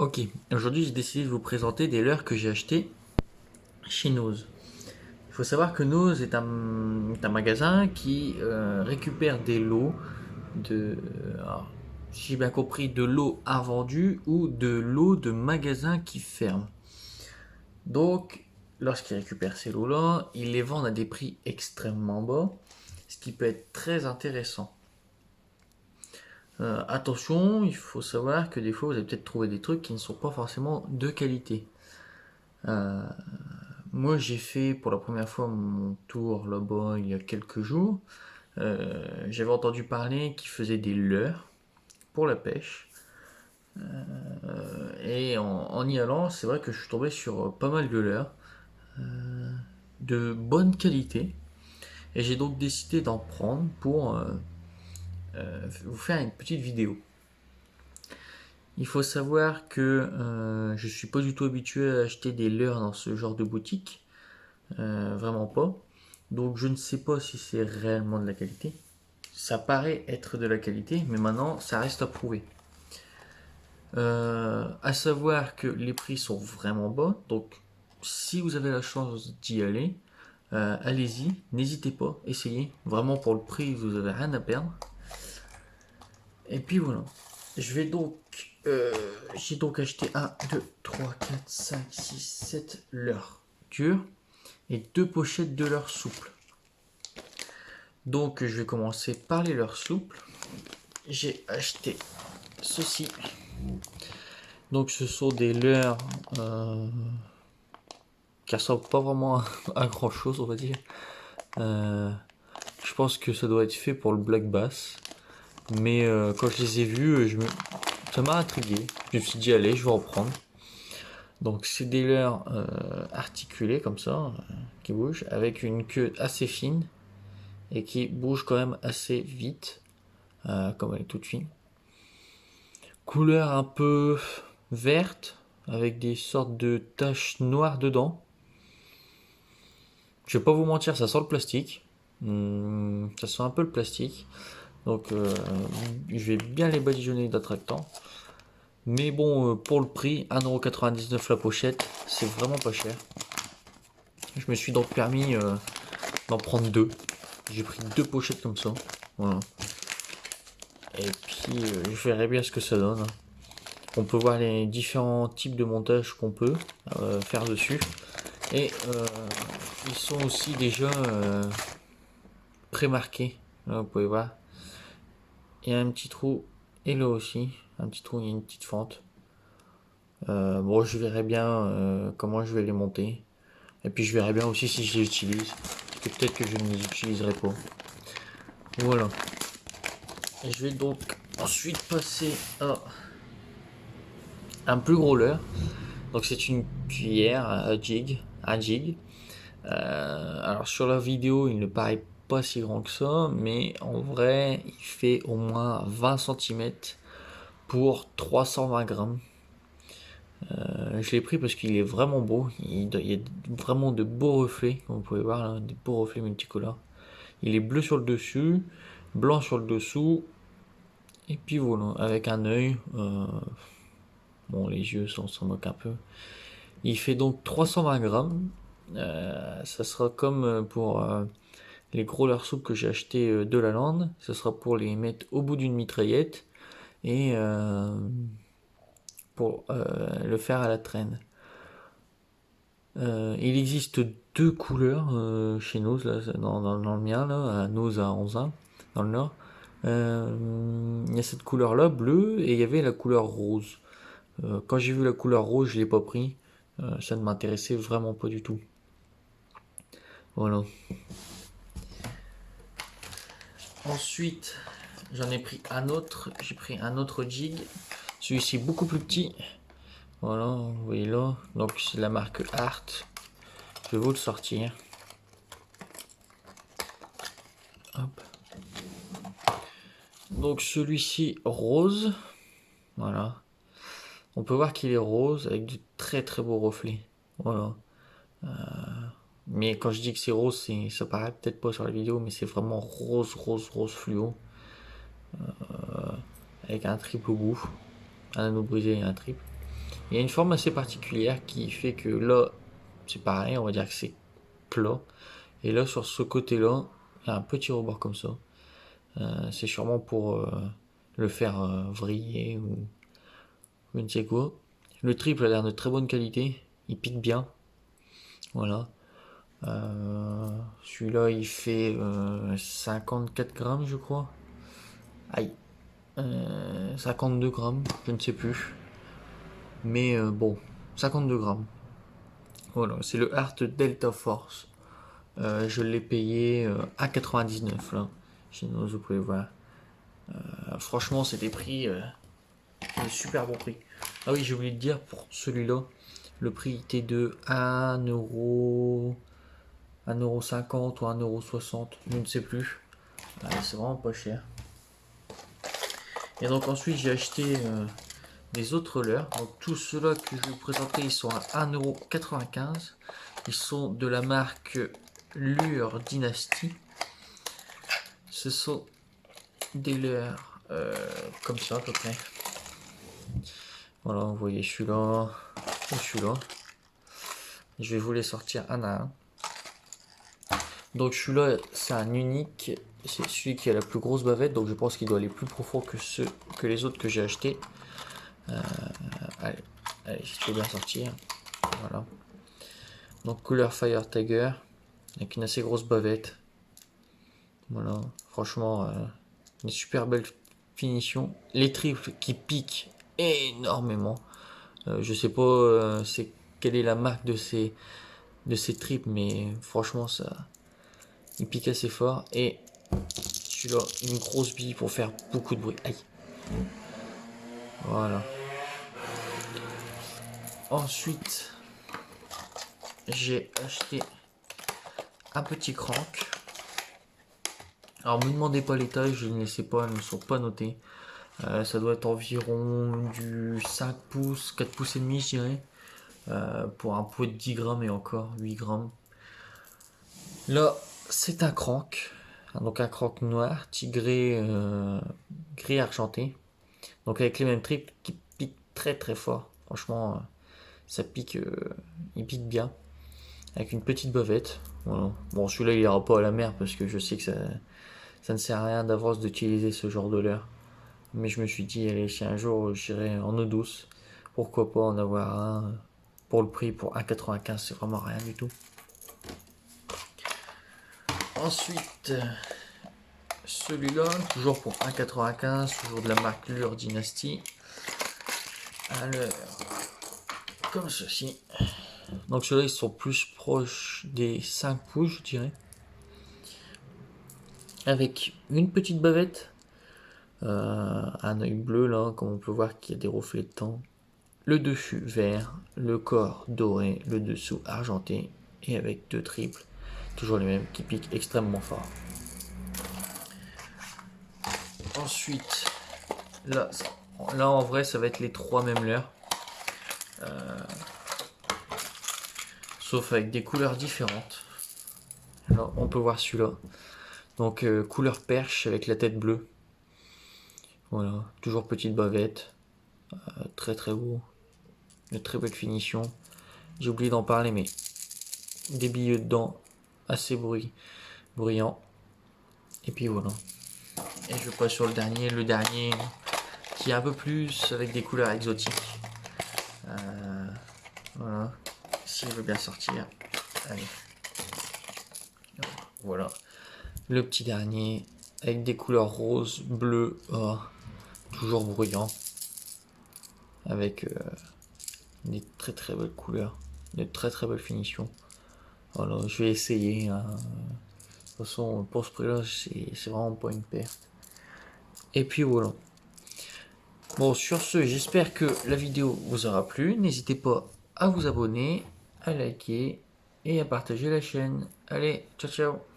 Ok, aujourd'hui j'ai décidé de vous présenter des leurres que j'ai achetées chez Nose. Il faut savoir que Nose est un magasin qui récupère des lots alors, si j'ai bien compris, de lots invendus ou de lots de magasins qui ferment. Donc, lorsqu'ils récupèrent ces lots-là, ils les vendent à des prix extrêmement bas, ce qui peut être très intéressant. Attention, il faut savoir que des fois vous allez peut-être trouver des trucs qui ne sont pas forcément de qualité. Euh, Moi, j'ai fait pour la première fois mon tour là-bas il y a quelques jours. J'avais entendu parler qu'ils faisaient des leurres pour la pêche. Et en y allant, c'est vrai que je suis tombé sur pas mal de leurres de bonne qualité. Et j'ai donc décidé d'en prendre pour vous faire une petite vidéo. Il faut savoir que je suis pas du tout habitué à acheter des leurres dans ce genre de boutique. Vraiment pas. Donc je ne sais pas si c'est réellement de la qualité. Ça paraît être de la qualité, mais maintenant ça reste à prouver. À savoir que les prix sont vraiment bas, donc si vous avez la chance d'y aller, allez-y, n'hésitez pas, essayez. Vraiment pour le prix, vous avez rien à perdre. Et puis voilà. Je vais donc, j'ai donc acheté 1, 2, 3, 4, 5, 6, 7 leurres dures et 2 pochettes de leurres souples. Donc je vais commencer par les leurres souples. J'ai acheté ceci. Donc ce sont des leurres qui ressemblent pas vraiment à grand chose, on va dire. Je pense que ça doit être fait pour le black bass. Mais quand je les ai vus, ça m'a intrigué. Je me suis dit allez, je vais en prendre. Donc c'est des leurres articulés comme ça, qui bougent, avec une queue assez fine et qui bouge quand même assez vite, comme elle est toute fine. Couleur un peu verte, avec des sortes de taches noires dedans. Je vais pas vous mentir, ça sent le plastique. Ça sent un peu le plastique. Donc je vais bien les badigeonner d'attractant. Mais bon, pour le prix, 1,99€ la pochette, c'est vraiment pas cher. Je me suis donc permis d'en prendre deux. J'ai pris deux pochettes comme ça. Voilà. Et puis je verrai bien ce que ça donne. On peut voir les différents types de montage qu'on peut faire dessus. Et ils sont aussi déjà pré-marqués. Là, vous pouvez voir. Il y a un petit trou. Et là aussi. Un petit trou, il y a une petite fente. Bon, je verrai bien comment je vais les monter. Et puis je verrai bien aussi si je les utilise. Parce que peut-être que je ne les utiliserai pas. Voilà. Et je vais donc ensuite passer à un plus gros leurre. Donc c'est une cuillère à jig. Alors sur la vidéo, il ne paraît pas si grand que ça, mais en vrai, il fait au moins 20 cm pour 320 grammes. Je l'ai pris parce qu'il est vraiment beau. Il y a vraiment de beaux reflets, comme vous pouvez voir, là, des beaux reflets multicolores. Il est bleu sur le dessus, blanc sur le dessous, et puis voilà, avec un œil. Bon, les yeux, on s'en moque un peu. Il fait donc 320 grammes. Ça sera comme pour les gros leurres souples que j'ai acheté de la lande. Ça sera pour les mettre au bout d'une mitraillette et pour le faire à la traîne. Il existe deux couleurs chez nous, là, dans le mien, là, à Nose à 11 dans le nord. Il y a cette couleur-là, bleue, et il y avait la couleur rose. Quand j'ai vu la couleur rose, je l'ai pas pris. Ça ne m'intéressait vraiment pas du tout. Voilà. Ensuite, j'en ai pris un autre. J'ai pris un autre jig. Celui-ci beaucoup plus petit. Voilà, vous voyez là. Donc c'est la marque Art. Je vais vous le sortir. Hop. Donc celui-ci rose. Voilà. On peut voir qu'il est rose avec de très très beaux reflets. Voilà. Mais quand je dis que c'est rose, ça paraît peut-être pas sur la vidéo, mais c'est vraiment rose, rose, rose fluo. Avec un triple au bout. Un anneau brisé et un triple. Il y a une forme assez particulière qui fait que là, c'est pareil, on va dire que c'est plat. Et là, sur ce côté-là, il y a un petit rebord comme ça. C'est sûrement pour le faire vriller ou je ne sais quoi. Le triple a l'air de très bonne qualité. Il pique bien. Voilà. Celui-là, il fait 54 grammes, je crois. Aïe. 52 grammes, je ne sais plus. Mais bon, 52 grammes. Voilà, c'est le Art Delta Force. Je l'ai payé à 99 là. Chez nous, vous pouvez voir. Franchement, c'est des prix, des super bons prix. Ah oui, j'ai oublié de dire pour celui-là, le prix était de 1 euro, 1,50 € ou 1,60 €, je ne sais plus. C'est vraiment pas cher. Et donc ensuite j'ai acheté les autres leurres. Donc tous ceux-là que je vais vous présenter, ils sont à 1,95 €. Ils sont de la marque Lure Dynasty. Ce sont des leurres comme ça à peu près. Voilà, vous voyez celui-là et celui-là. Je vais vous les sortir un à un. Donc celui-là, c'est un unique. C'est celui qui a la plus grosse bavette, donc je pense qu'il doit aller plus profond que les autres que j'ai achetés. Allez, si tu veux bien sortir. Voilà. Donc couleur Fire Tiger, avec une assez grosse bavette. Voilà, franchement, une super belle finition. Les triples qui piquent énormément. Je sais pas quelle est la marque de ces triples, mais franchement il pique assez fort. Et celui-là, une grosse bille pour faire beaucoup de bruit. Aïe. Voilà. Ensuite, j'ai acheté un petit crank. Alors, me demandez pas les tailles, je ne les sais pas, elles ne sont pas notées. Ça doit être environ du 5 pouces, 4 pouces et demi, je dirais. Pour un pot de 10 grammes et encore 8 grammes. Là, c'est un crank. Donc un crank noir, tigré, gris argenté. Donc avec les mêmes triples qui piquent très très fort. Franchement, ça pique, il pique bien. Avec une petite bavette. Voilà. Bon, celui-là il ira pas à la mer parce que je sais que ça ne sert à rien d'avance d'utiliser ce genre de leurre. Mais je me suis dit, allez, si un jour j'irai en eau douce, pourquoi pas en avoir un pour le prix, pour 1,95, c'est vraiment rien du tout. Ensuite, celui-là, toujours pour 1,95, toujours de la marque Lure Dynasty. Alors, comme ceci. Donc ceux-là, ils sont plus proches des 5 pouces, je dirais. Avec une petite bavette. Un œil bleu, là, comme on peut voir qu'il y a des reflets de temps. Le dessus vert, le corps doré, le dessous argenté. Et avec deux triples, toujours les mêmes, qui piquent extrêmement fort. Ensuite, là en vrai, ça va être les trois mêmes leurres. Sauf avec des couleurs différentes. Alors, on peut voir celui-là. Donc, couleur perche avec la tête bleue. Voilà, toujours petite bavette. Très très beau. Une très belle finition. J'ai oublié d'en parler, mais des billets dedans, assez bruyant. Et puis voilà. Et je passe sur le dernier qui est un peu plus avec des couleurs exotiques. Voilà, si je veux bien sortir. Allez. Voilà. Le petit dernier avec des couleurs roses, bleues, toujours bruyant. Avec des très très belles couleurs, de très très belles finitions. Voilà, je vais essayer. De toute façon, pour ce prix-là, c'est vraiment pas une perte. Et puis voilà. Bon, sur ce, j'espère que la vidéo vous aura plu. N'hésitez pas à vous abonner, à liker et à partager la chaîne. Allez, ciao ciao!